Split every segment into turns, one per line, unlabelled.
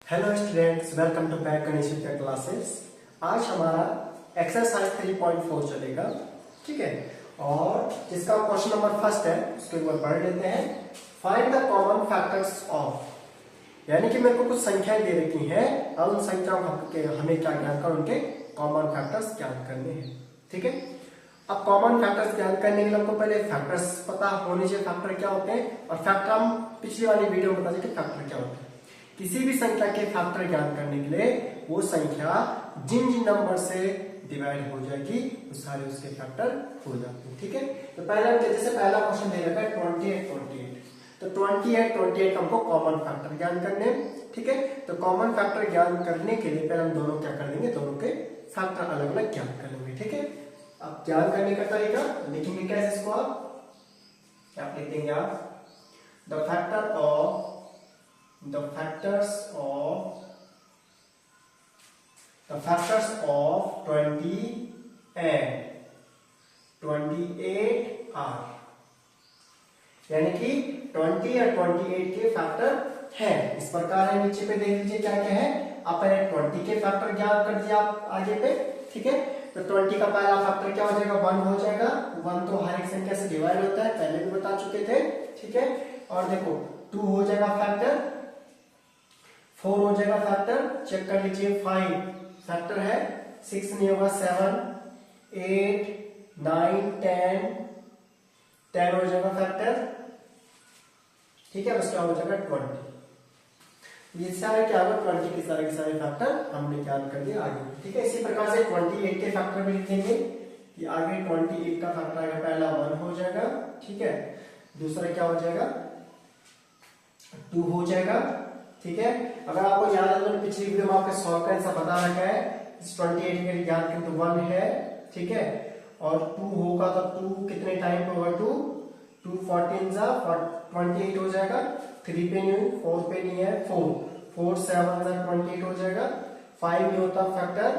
Hello students, welcome to back Ganesh Vidya classes. आज हमारा exercise 3.4 चलेगा, ठीक है। और जिसका क्वेश्चन नंबर फर्स्ट है उसके ऊपर पढ़ लेते हैं। Find the common factors of, यानी कि मेरे को कुछ संख्याएं दे रखी हैं और उन संख्याओं के हमें क्या ज्ञान कर उनके कॉमन फैक्टर्स ज्ञान करने हैं, ठीक है। अब कॉमन फैक्टर्स ज्ञान करने के लिए हमको पहले फैक्टर्स पता होने चाहिए, फैक्टर क्या होते हैं। और फैक्टर हम पिछली वाली वीडियो में बता दें कि फैक्टर क्या होता है। किसी भी संख्या के फैक्टर ज्ञान करने के लिए वो संख्या जिन जिन नंबर से डिवाइड हो जाएगी वो सारे उसके फैक्टर हो जाते हैं, ठीक है। तो पहला जैसे पहला क्वेश्चन दे रखा है 28 तो 28 हमको कॉमन फैक्टर ज्ञान करने, ठीक है। तो कॉमन फैक्टर ज्ञान करने के लिए पहले हम दोनों क्या कर देंगे, दोनों के फैक्टर अलग अलग ज्ञान कर लेंगे, ठीक है। अब ज्ञान करने का तरीका लिखेंगे कैसे इसको, आप लिख देंगे आप the factor of the factors of 20 and 28 are, यानी कि 20 और 28 के फैक्टर हैं इस प्रकार है। नीचे पे देख लीजिए क्या क्या है। आप पहले 20 के फैक्टर ज्ञात कर दिया आप आगे पे, ठीक है। तो 20 का पहला फैक्टर क्या हो जाएगा, 1 हो जाएगा। 1 तो हर एक संख्या से डिवाइड होता है, पहले भी बता चुके थे, ठीक है। और देखो 2 हो जाएगा फैक्टर, 4 हो जाएगा फैक्टर, चेक कर लीजिए 5 फैक्टर है, 6 नहीं होगा 7, 8, 9, 10 हो जाएगा फैक्टर, ठीक है। उसका हो जाएगा 20। ये सारे क्या होगा, 20 के सारे फैक्टर हमने ज्ञान कर दिया आगे, ठीक है। इसी प्रकार से 28 के फैक्टर भी लिखेंगे कि आगे 28 का फैक्टर आएगा, पहला 1 हो जाएगा, ठीक है। दूसरा क्या हो जाएगा, 2 हो जाएगा, ठीक है। अगर आपको याद है तो पिछली वीडियो में आपके सॉल्व का आंसर बता रखा है। 28 के लिए ज्ञान करें तो 1 है, ठीक है। और 2 होगा तो 2 कितने टाइम पे होगा, 2 14 जा 28 हो जाएगा। 3 पे नहीं, 4 पे नहीं है, 4 7 जा 28 हो जाएगा। 5 नहीं होता फैक्टर,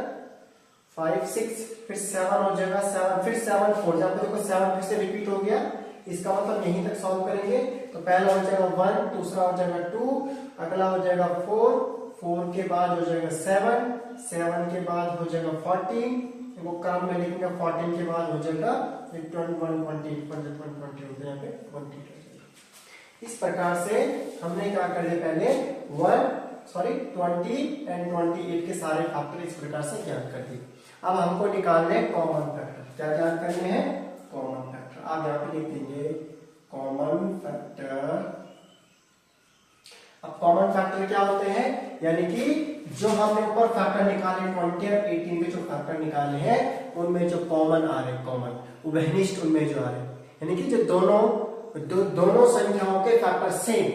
5 6 फिर 7 हो जाएगा, 7 फिर 7 4, जहां पे देखो 7 फिर से रिपीट हो गया, इसका मतलब यहीं तक सॉल्व करेंगे। तो पहला हो जाएगा 1, दूसरा हो जाएगा 2, अगला हो जाएगा 4 के बाद हो जाएगा 7 के बाद हो जाएगा 14, वो क्रम में लिखेंगे। 14 के बाद हो जाएगा 21 20 होते हैं यहाँ पे 20 हो जाएगा। इस प्रकार से हमने क्या कर लिया, पहले 20 एंड 28 के सारे फैक्टर इस प्रकार से ज्ञात कर दिए। अब हमको निकालने कॉमन फैक्टर, क्या ज्ञात करने हैं, कॉमन फैक्टर। आप यहाँ पे लिख देंगे कॉमन फैक्टर। अब कॉमन फैक्टर क्या होते हैं, यानी कि जो हमने ऊपर फैक्टर निकाले 20 और 18 के जो फैक्टर निकाले हैं उनमें जो कॉमन आ रहे, कॉमन उभयनिष्ठ उनमें जो आ रहे, यानी कि जो दोनों संख्याओं के फैक्टर सेम,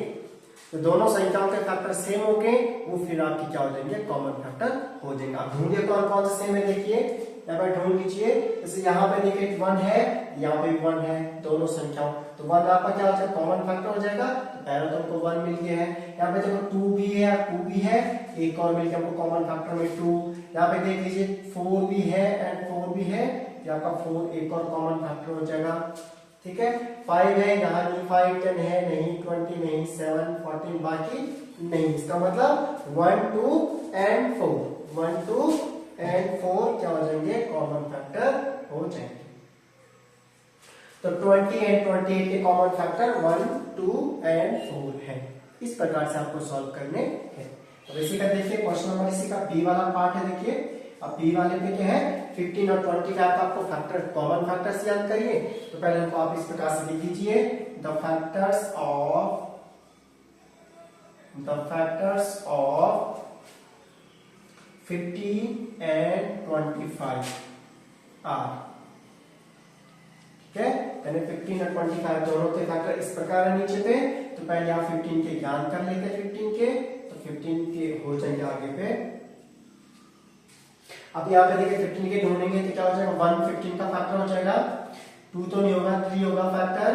तो दोनों संख्याओं के फैक्टर सेम हो गए, वो फिर आपकी क्या हो जाएंगे, कॉमन फैक्टर हो जाएंगे। आप ढूंढिए कौन कौन से सेम है, देखिए यहाँ पर ढूंढ लीजिए। जैसे यहाँ पे देखिए 1 है, यहाँ पे 1 है, दोनों संख्याओं, तो 1 आपका क्या हो जाएगा, कॉमन फैक्टर हो जाएगा। तो पहले तो हमको 1 मिल गया है। यहाँ पे देखो 2 भी है, 2 भी है, एक और मिल गया हमको कॉमन फैक्टर में 2। यहाँ पे देख लीजिए 4 भी है एंड 4 भी है, यहाँ का 4 एक और कॉमन फैक्टर हो जाएगा, ठीक है। 5 है, यहाँ नहीं 5, 10 है नहीं, 20 नहीं, 7 14 बाकी नहीं। इसका मतलब 1 2 एंड 4 क्या हो जाएंगे, कॉमन फैक्टर हो जाएंगे। तो 20 एंड 28 के कॉमन फैक्टर 1 2 एंड 4 है। इस प्रकार से आपको सॉल्व करने हैं। तो इसी का देखिए क्वेश्चन नंबर, इसी का बी वाला पार्ट है। देखिए अब बी वाले पे क्या है, 15 और 25 का आपको फैक्टर कॉमन फैक्टर्स याद करिए। तो पहले हमको आप इस प्रकार से लिख लीजिए the factors of 15 and 25 are, ठीक है। यानी 15 और 25 दोनों के फैक्टर इस प्रकार है नीचे पे। तो पहले आप 15 के ज्ञान कर लेते हैं, 15 के, तो 15 के हो जाएंगे आगे पे। अब यहाँ पे देखिए 15 के ढूंढेंगे तो क्या हो जाएगा, 1 15 का फैक्टर हो जाएगा, 2 तो नहीं होगा, 3 होगा फैक्टर,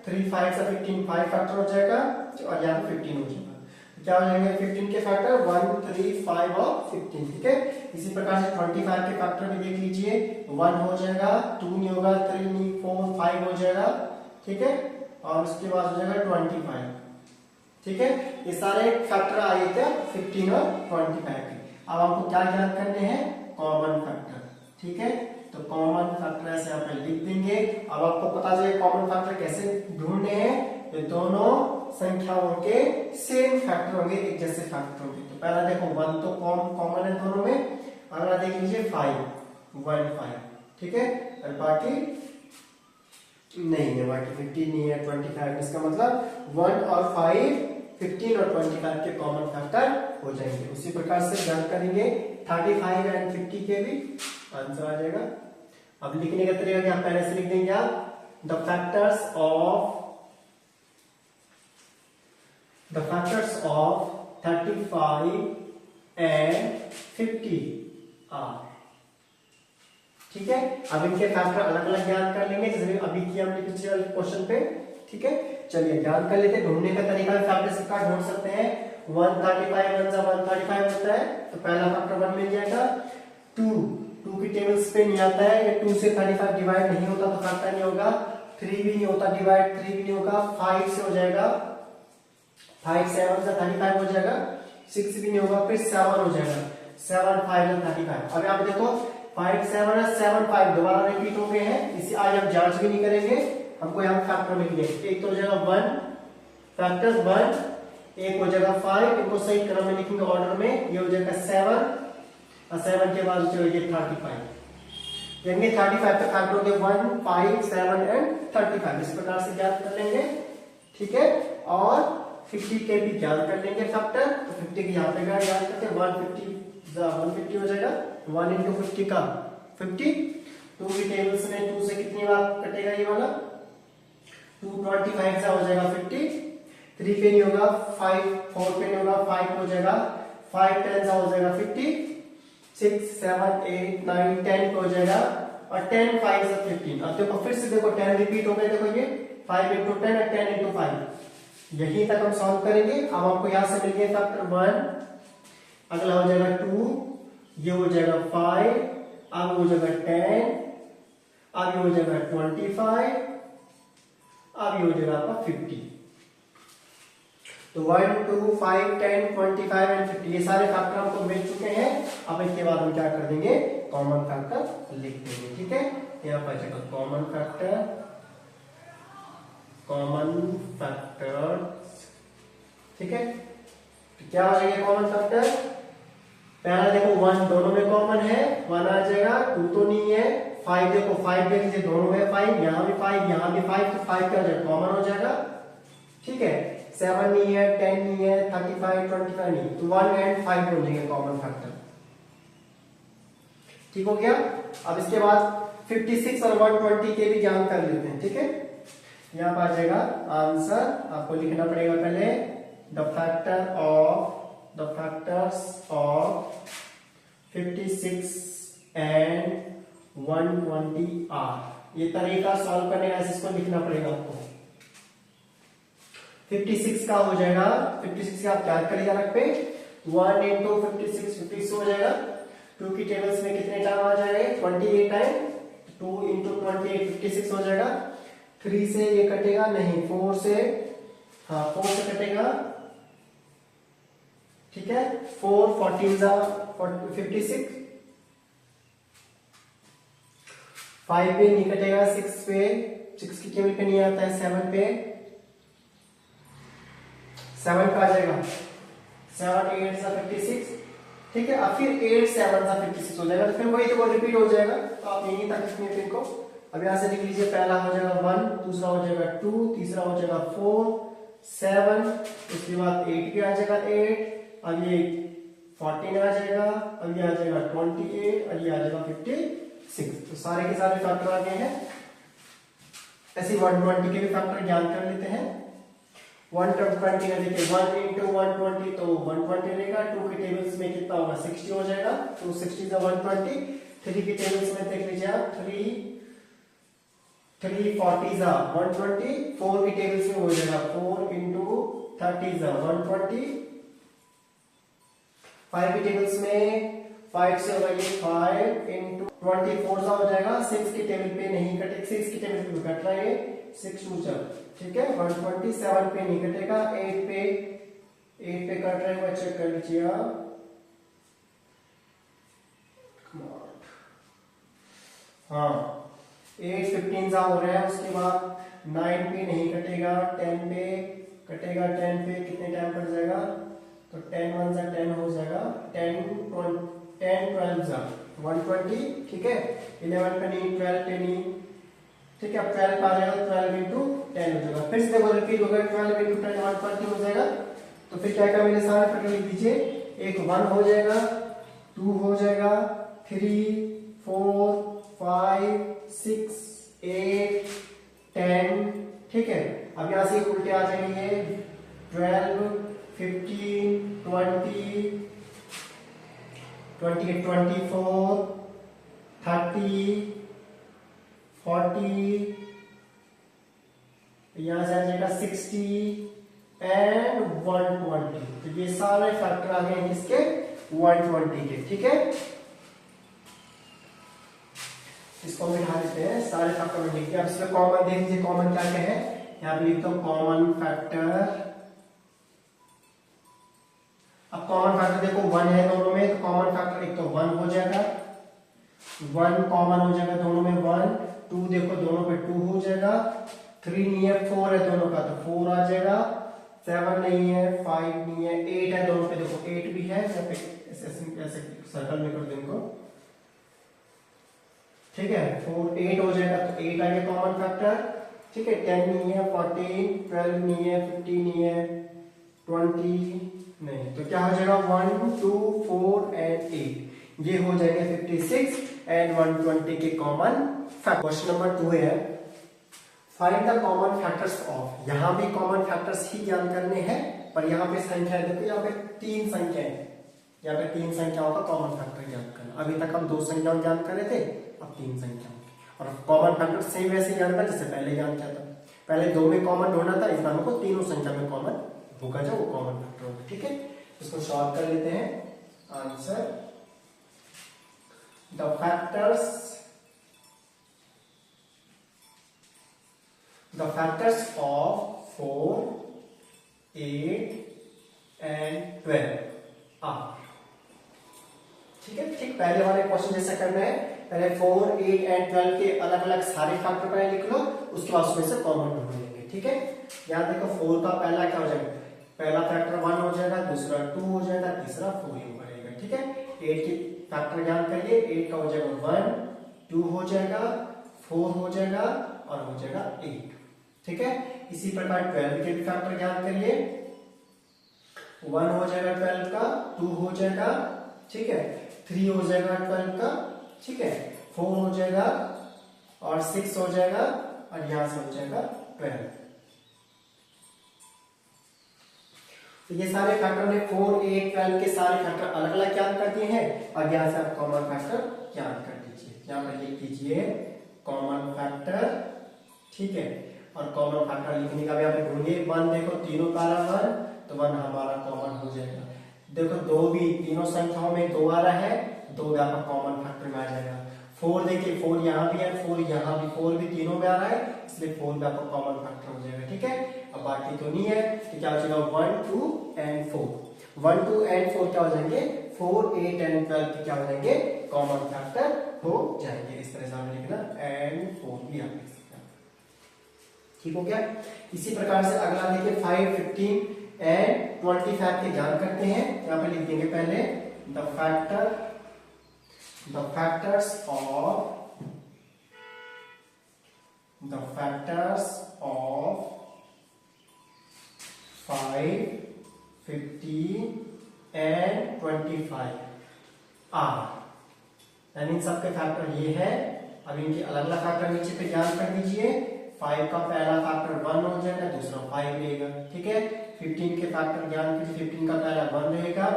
3 5 से 15 5 फैक्टर हो जाएगा, और यहाँ पे 15 हो जाएगा। क्या हो जाएंगे 15 के फैक्टर 1 3 5 और 15, ठीक है। इसी प्रकार से 25 के फैक्टर भी देख लीजिए, 1 हो जाएगा, 2 नहीं होगा, 3 नहीं, 4 5 हो जाएगा, ठीक है। और उसके बाद हो जाएगा 25, ठीक है, ये सारे फैक्टर आए थे 15 और 25 के। अब आपको क्या ज्ञात करने हैं, कॉमन फैक्टर। ठीक है, तो कॉमन फैक्टर ऐसे यहाँ पे लिख देंगे। अब आपको पता चले कॉमन फैक्टर कैसे ढूंढने हैं, ये दोनों संख्याओं के सेम फैक्टर होंगे, एक जैसे फैक्टर होंगे। तो पहला देखो 1 तो कॉमन है दोनों में, अगला देख लीजिए 5 ठीक है, और बाकी नहीं है, बाकी 15 नहीं है, 25। इसका मतलब 1 और 5 15 और 25 के कॉमन फैक्टर हो जाएंगे। उसी प्रकार से ज्ञान करेंगे 35 एंड 50 के भी आंसर आ जाएगा। अब लिखने का तरीका क्या, पहले से लिख देंगे आप the factors of 35 and 50 are. ठीक है, अब इनके फैक्टर अलग अलग ज्ञान कर लेंगे, जैसे अभी किया हमने पिछले वाले क्वेश्चन पे। ठीक है, चलिए ज्ञान कर लेते हैं। ढूंढने का तरीका फैक्टर सबका ढूंढ सकते हैं। 135 135 होता है, तो पहला फैक्टर 1 मिल जाएगा। 2 की टेबल्स पे नहीं आता है, ये 2 से 35 डिवाइड नहीं होता तो फैक्टर नहीं होगा। 3 भी नहीं होता डिवाइड, 3 भी नहीं होगा। 5 से हो जाएगा, 5 7 से 35 हो जाएगा। 6 भी नहीं होगा, फिर 7 हो जाएगा, 7 5 से 35। अब आप देखो 5 7 है, 7 5 दोबारा रिपीट हो गए हैं, इसे आज हम जांच भी नहीं करेंगे, हमको यहाँ फैक्टर मिल गए। एक तो हो जाएगा 1 फैक्टर 1, एक हो जाएगा 5, इनको सही क्रम में लिखेंगे ऑर्डर में। ये हो जाएगा 7 और 7 के बाद जो ये 35, यानी 35 का फैक्टर हो गया 1 5 7 एंड 35। इस प्रकार से ज्ञात कर लेंगे। ठीक है, और 50 के भी ज्ञात कर लेंगे फैक्टर। तो 50 के यहाँ पे ज्ञात करते हैं, 150 हो जाएगा। 1 into 50 का 50। 2 की टेबल्स में 2 से कितनी बार कटेगा ये वाला, 225 हो जाएगा 50। 3 पे नहीं होगा, 5 4 पे नहीं होगा, 5 हो जाएगा। 5 10 हो जाएगा 50। 6 7 8 9 10 हो जाएगा, और 10 5 से 15। अब देखो फिर से देखो 10 रिपीट हो गए, देखो ये 5 into 10 और 10 into 5। यहीं तक हम सॉल्व करेंगे। अब आपको यहां से मिल गया फैक्टर 1, अगला हो जाएगा 2, ये हो जाएगा 5, अब हो जाएगा 10, अब ये हो जाएगा 25, अब ये हो जाएगा आपका 50। तो 1 2 5 10 25 एंड 50 ये सारे फैक्टर हमको मिल चुके हैं। अब इसके बाद हम क्या कर देंगे, कॉमन फैक्टर लिख देंगे। ठीक है, यहाँ पर जाएगा कॉमन फैक्टर, ठीक है, तो क्या हो जाएगा कॉमन फैक्टर। पहला देखो 1 दोनों में कॉमन है, 1 आ जाएगा, 2 तो नहीं है। 5 देखो 5 देख लीजिए दोनों में 5, यहाँ भी 5 यहाँ भी 5, तो 5 क्या हो जाएगा, कॉमन हो जाएगा। ठीक है, 7 नहीं है, 10 नहीं है, 35 25 नहीं, तो 1 एंड 5 हो जाएंगे कॉमन फैक्टर। ठीक हो गया। अब इसके बाद 56 और 120 के भी ज्ञान कर लेते हैं। ठीक है, यहाँ पर आ जाएगा आंसर, आपको लिखना पड़ेगा पहले the factors of 56 and 120 are. ये तरीका सॉल्व करने का, इसको लिखना पड़ेगा आपको। 56 का हो जाएगा, 56 का आप क्या करिएगा रख पे 1 into 56 56 हो जाएगा। 2 की टेबल्स में कितने टाइम आ जाएगा, 28 टाइम, 2 into 28 56 हो जाएगा। 3 से ये कटेगा नहीं, 4 से, हाँ 4 से कटेगा। ठीक है, 4 14 56, 5 पे नहीं कटेगा, 6 पे, 6 की टेबल पे नहीं आता है, 7 पे, 7 का आ जाएगा, 7 8 सा 56। ठीक है, अब फिर 8 7 सा 56 हो जाएगा, तो फिर वही तो रिपीट हो जाएगा। तो आप यहीं तक लिखने फिर को। अब यहां से लिख लीजिए, पहला हो जाएगा 1, दूसरा हो जाएगा 2, तीसरा हो जाएगा 4 7, उसके बाद 8 भी आ जाएगा 8, अब ये 14 आ जाएगा, अब ये आ जाएगा 28, और ये आ जाएगा 56। तो सारे के सारे फैक्टर आ गए हैं। ऐसे 120 के भी फैक्टर ज्ञान कर लेते हैं। 120 का देखिए 1 into 120 तो 120 रहेगा। 2 की टेबल्स में कितना होगा, 60 हो जाएगा, तो 60 से 120। 3 की टेबल्स में देख लीजिए आप, 3 40 जा 120। 4 की टेबल्स में हो जाएगा 4 into 30 जा 120। 5 की टेबल्स में 5 से होगा ये 5 into 24 सा हो जाएगा। 6 की टेबल पे नहीं कटेगा, 6 की टेबल पे कट रहा है, 6 2 जा, ठीक है। 127 पे नहीं कटेगा, 8 पे 8 पे कट रहा है, वो चेक कर लीजिए आप। हाँ 8 15 सा हो रहा है, उसके बाद 9 पे नहीं कटेगा, 10 पे कटेगा। 10 पे कितने टाइम कट जाएगा, तो 10 1 सा 10 हो जाएगा, 10 12 सा 120, ठीक है। 11 पे नहीं, 12 पे नहीं, ठीक है। 12 पे आ जाएगा, 12 इंटू 10 हो जाएगा। फिर से देखो रिपीट होगा, 12 इंटू 10 120 हो जाएगा। तो फिर क्या क्या मेरे सारे फैक्टर लिख दीजिए, एक 1 हो जाएगा, 2 हो जाएगा, 3 4 5 6 8 10, ठीक है। अब यहां से उल्टे आ जाएंगे, 12 15 20 28 24 30 40, यहां से आ जाएगा 60 एंड 120। तो ये सारे फैक्टर आ गए इसके 120 के, ठीक है। इसको मिटा देते हैं, सारे फैक्टर में लिख दिया। अब इसमें कॉमन देख लीजिए, कॉमन क्या क्या है, यहां पे लिखता हूं कॉमन फैक्टर। अब कॉमन फैक्टर देखो 1 है दोनों में, तो कॉमन फैक्टर एक तो 1 हो जाएगा, 1 कॉमन हो जाएगा दोनों में 1। 2 देखो दोनों पे 2 हो जाएगा। 3 नहीं है, 4 है दोनों का, तो 4 आ जाएगा। 7 नहीं है, 5 नहीं है, 8 है दोनों पे, देखो 8 भी है, ऐसे सर्कल में कर देंगे, ठीक है। 4 8 हो जाएगा, तो 8 आ गया कॉमन फैक्टर, ठीक है। 10 नहीं है, 14 12 नहीं है, 15 नहीं है, 20 नहीं, तो क्या हो जाएगा 1 2 4 एंड 8, ये हो जाएगा 56 एंड 120 के कॉमन फैक्टर। क्वेश्चन नंबर 2 है, find the common factors of. यहां भी कॉमन फैक्टर्स ही ज्ञान करने हैं, पर यहां पे संख्या देखो, यहां पे 3 संख्या है, यहाँ पे 3 संख्याओं का कॉमन फैक्टर ज्ञान करना। अभी तक हम 2 संख्याओं ज्ञान कर रहे थे, अब 3 संख्याओं, और कॉमन फैक्टर सेम वैसे ज्ञान कर जैसे पहले ज्ञान किया था। पहले 2 में कॉमन ढूंढना था, इस बार हमको तीनों संख्या में कॉमन होगा जो वो कॉमन फैक्टर होगा, ठीक है। इसको सॉल्व कर लेते हैं। Answer, the factors of 4 8 and 12 are, ठीक है। ठीक पहले वाले क्वेश्चन जैसा करना है, पहले 4 8 एंड 12 के अलग अलग सारे फैक्टर पहले लिख लो, उसके बाद उसमें से कॉमन ढूंढ लेंगे, ठीक है। यहां देखो 4 का पहला क्या हो जाएगा, पहला फैक्टर 1 हो जाएगा, दूसरा 2 हो जाएगा, तीसरा 4 ही बनेगा, ठीक है। 8 की फैक्टर ज्ञान करिए, 8 का हो जाएगा 1 2 हो जाएगा, 4 हो जाएगा और हो जाएगा 8, ठीक है। इसी प्रकार 12 के भी फैक्टर ज्ञान करिए, 1 हो जाएगा 12 का, 2 हो जाएगा, ठीक है, 3 हो जाएगा 12 का, ठीक है, 4 हो जाएगा और 6 हो जाएगा, और यहां से हो जाएगा 12। तो ये सारे फैक्टर में 4 8 12 के सारे फैक्टर अलग अलग ज्ञान कर दिए हैं, और यहां से आप कॉमन फैक्टर ज्ञान कर दीजिए। यहां पर लिख दीजिए कॉमन फैक्टर, ठीक है। और कॉमन फैक्टर लिखने का भी यहाँ पे ढूंढिए, 1 देखो तीनों पैरा 1, तो 1 हमारा कॉमन हो जाएगा। देखो 2 भी तीनों संख्याओं में 2 आ रहा है, 2 यहाँ पर कॉमन फैक्टर में आ जाएगा। 4 देखिए 4 यहाँ भी है, 4 यहाँ भी, 4 भी तीनों में आ रहा है, इसलिए 4 भी आपका कॉमन फैक्टर हो जाएगा, ठीक है। अब बाकी तो नहीं है, तो क्या हो जाएगा 1 2 एंड 4, 1 2 एंड 4 क्या हो जाएंगे, 4 8 एंड 12 क्या हो जाएंगे, कॉमन फैक्टर हो जाएंगे। इस तरह से हमें लिखना, एंड 4 भी आप लिख सकते हैं, ठीक हो गया। इसी प्रकार से अगला देखिए 5 15 एंड 25 के ज्ञान करते हैं। यहां पे लिख देंगे पहले the factors of 5 15 and 25 are, यानी सबके फैक्टर ये है। अब इनके अलग अलग फैक्टर नीचे पे ज्ञान कर दीजिए। 5 का पहला फैक्टर 1 हो जाएगा, दूसरा 5 रहेगा, ठीक है। 15 के फैक्टर ज्ञान कीजिए, 15 का पहला 1 रहेगा,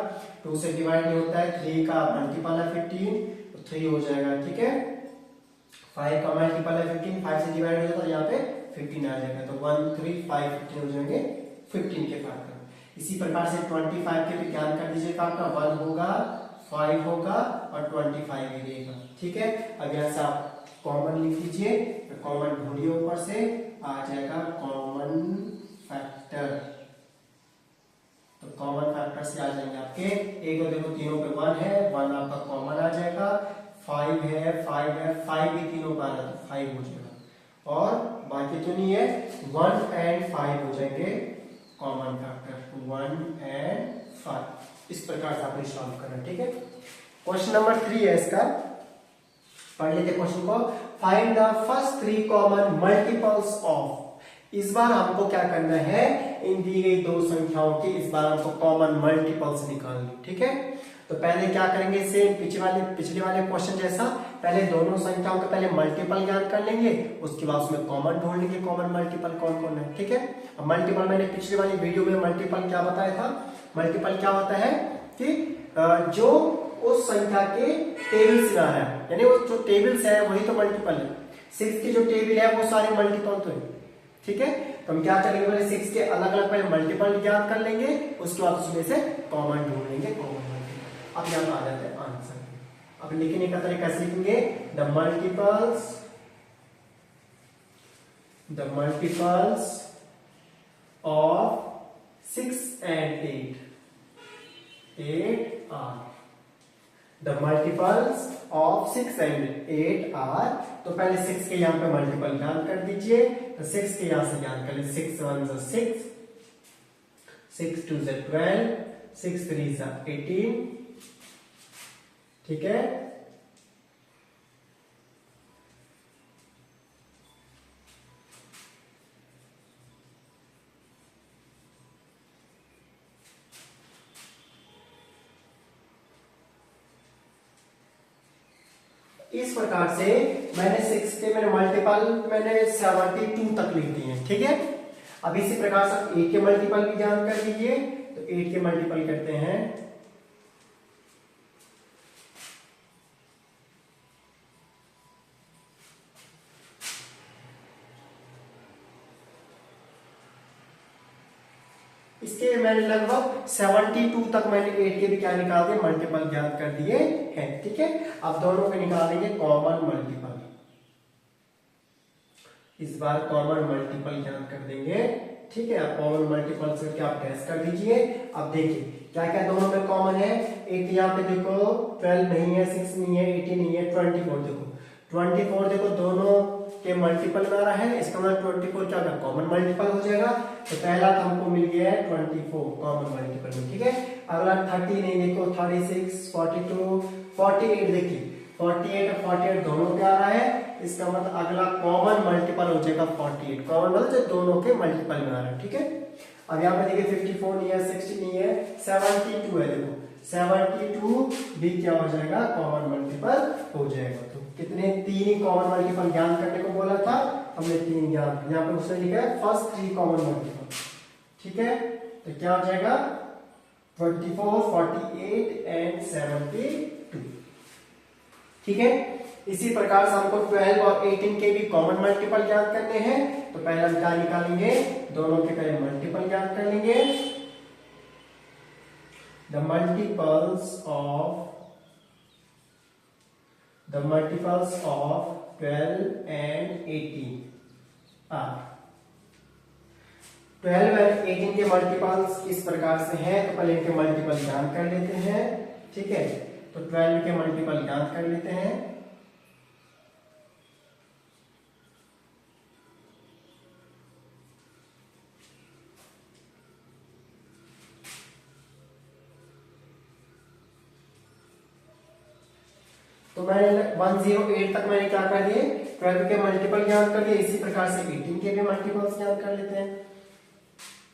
2 से डिवाइड नहीं होता है, 3 का मल्टीपल है 15, तो 3 हो जाएगा, ठीक है। 5 का मल्टीपल है 15, 5 से डिवाइड हो जाता है, यहाँ पे 15 आ जाएगा, तो 1 3 5 15 हो जाएंगे 15 के फैक्टर। इसी प्रकार से 25 के भी ज्ञान कर दीजिए, फैक्टर 1 होगा, 5 होगा और 25 ही रहेगा, ठीक है। अब यहाँ से आप कॉमन लिख लीजिए, कॉमन ढूंढिए, ऊपर से आ जाएगा कॉमन फैक्टर, तो कॉमन फैक्टर्स आ जाएंगे आपके, एक और देखो तीनों पे 1 है, 1 आपका कॉमन आ जाएगा, 5 है, 5 भी तीनों पे आ रहा है तो 5 हो जाएगा, और बाकी तो नहीं है, 1 एंड 5 हो जाएंगे कॉमन फैक्टर, 1 एंड 5। इस प्रकार से आपने सॉल्व करना, ठीक है। क्वेश्चन नंबर 3 है इसका, पढ़ लेते क्वेश्चन को। Find the first 3 common multiples of. इस बार हमको क्या करना है, इन दी गई दो संख्याओं की इस बार हमको कॉमन मल्टीपल्स निकालनी, ठीक है। तो पहले क्या करेंगे, सेम पिछले वाले क्वेश्चन जैसा, पहले दोनों संख्याओं का पहले मल्टीपल ज्ञात कर लेंगे, उसके बाद उसमें कॉमन ढूंढ लेंगे, कॉमन मल्टीपल कौन कौन है, ठीक है। अब मल्टीपल मैंने पिछले वाली वीडियो में मल्टीपल क्या बताया था, मल्टीपल क्या होता है कि जो उस संख्या के टेबल्स में आ रहा है, यानी वो जो टेबल्स है वही तो मल्टीपल है। 6 की जो टेबल है वो सारे मल्टीपल तो है, ठीक है। तो हम क्या करेंगे, पहले 6 के अलग अलग पहले मल्टीपल ज्ञात कर लेंगे, उसके बाद उसमें से कॉमन ढूंढ लेंगे, कॉमन मल्टीपल। अब यहाँ पे आ जाता है आंसर। अब लिखने का तरीका कैसे लिखेंगे, the multiples of 6 and 8 are, the multiples of 6 and 8 are, तो पहले 6 के यहां पे मल्टीपल ज्ञात कर दीजिए, तो 6 के यहां से ज्ञात कर ले, 6 1 is 6, 6 2 is 12, 6 3 is 18, ठीक है। इस प्रकार से मैंने 6 के मैंने मल्टीपल मैंने 72 तक लिख दिए, ठीक है। अब इसी प्रकार से 8 के मल्टीपल भी ज्ञात कर दीजिए, तो 8 के मल्टीपल करते हैं, इसके मैंने लगभग 72 तक मैंने 8 के भी क्या निकाल दिए, मल्टीपल ज्ञात कर दिए हैं, ठीक है। अब दोनों के निकालेंगे कॉमन मल्टीपल, इस बार कॉमन मल्टीपल ज्ञात कर देंगे, ठीक है। अब कॉमन मल्टीपल से क्या आप गैस कर दीजिए। अब देखिए क्या क्या दोनों में कॉमन है, एक यहाँ पे देखो 12 नहीं है, 6 नहीं है, 18 नहीं है, 24 देखो, 24 देखो दोनों के मल्टीपल में आ रहा है, इसका मतलब 24 क्या होगा, कॉमन मल्टीपल हो जाएगा। तो पहला तो हमको मिल गया है 24 कॉमन मल्टीपल में, ठीक है। अगला 30 नहीं, देखो 36, 42, 48 देखिए 48 दोनों पे आ रहा है, इसका मतलब अगला कॉमन मल्टीपल हो जाएगा 48, कॉमन मतलब जो दोनों के मल्टीपल में आ रहा है, ठीक है। अब यहाँ पे देखिए 54 नहीं है, 60 नहीं है, 72 है, देखो 72 भी क्या हो जाएगा, कॉमन मल्टीपल हो जाएगा। तो कितने, 3 ही कॉमन मल्टीपल ज्ञात करने को बोला था, हमने 3 ज्ञात, यहाँ पे उसने लिखा है फर्स्ट 3 कॉमन मल्टीपल, ठीक है। तो क्या हो जाएगा 24, 48 एंड 72, ठीक है। इसी प्रकार से हमको 12 और 18 के भी कॉमन मल्टीपल ज्ञात करने हैं, तो पहले हम क्या निकालेंगे, दोनों के पहले मल्टीपल ज्ञात कर लेंगे। The multiples of 12 and 18 are, 12 और 18 के मल्टीपल्स इस प्रकार से हैं, तो पहले इनके मल्टीपल ज्ञात कर लेते हैं, ठीक है। तो 12 के मल्टीपल ज्ञात कर लेते हैं, तो मैंने 108 तक मैंने क्या कर दिए, 12 के मल्टीपल ज्ञात कर दिए। इसी प्रकार से 18 के भी मल्टीपल्स ज्ञात कर लेते हैं।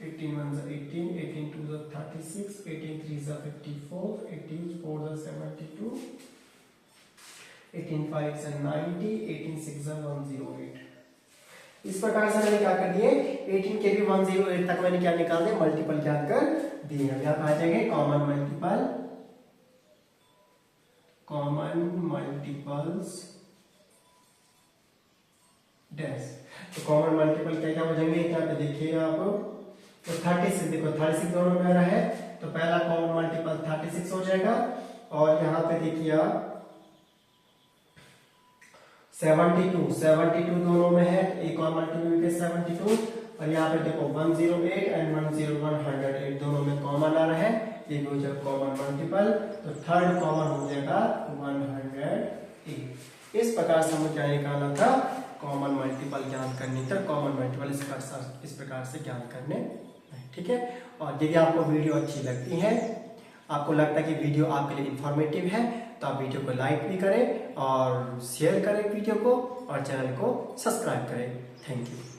18 1 is 18, 18 2 is 36, 18 3 is 54, 18 4 is 72, 18 5 is 90, 18 6 is 108। इस प्रकार से मैंने क्या कर दिए, 18 के भी 108 तक मैंने क्या निकाल दिया, मल्टीपल ज्ञात कर दिए। अब यहाँ आ जाएंगे कॉमन मल्टीपल्स डैश। तो कॉमन मल्टीपल क्या क्या हो जाएंगे, यहाँ पे देखिए आप, तो 36 देखो 36 दोनों में आ रहा है, तो पहला कॉमन मल्टीपल 36 हो जाएगा। और यहाँ पे देखिए आप 72 दोनों में है, एक और मल्टीपल 72, और यहाँ पे देखो 108 एंड 101 108 दोनों में कॉमन आ रहा है, ये भी हो जाएगा कॉमन मल्टीपल, तो थर्ड कॉमन हो जाएगा 108। इस प्रकार से हमें क्या निकालना था, कॉमन मल्टीपल ज्ञात करनी था, कॉमन मल्टीपल इस प्रकार से ज्ञात करने, ठीक है। और यदि आपको वीडियो अच्छी लगती है, आपको लगता है कि वीडियो आपके लिए इंफॉर्मेटिव है, तो आप वीडियो को लाइक भी करें और शेयर करें वीडियो को, और चैनल को सब्सक्राइब करें। Thank you.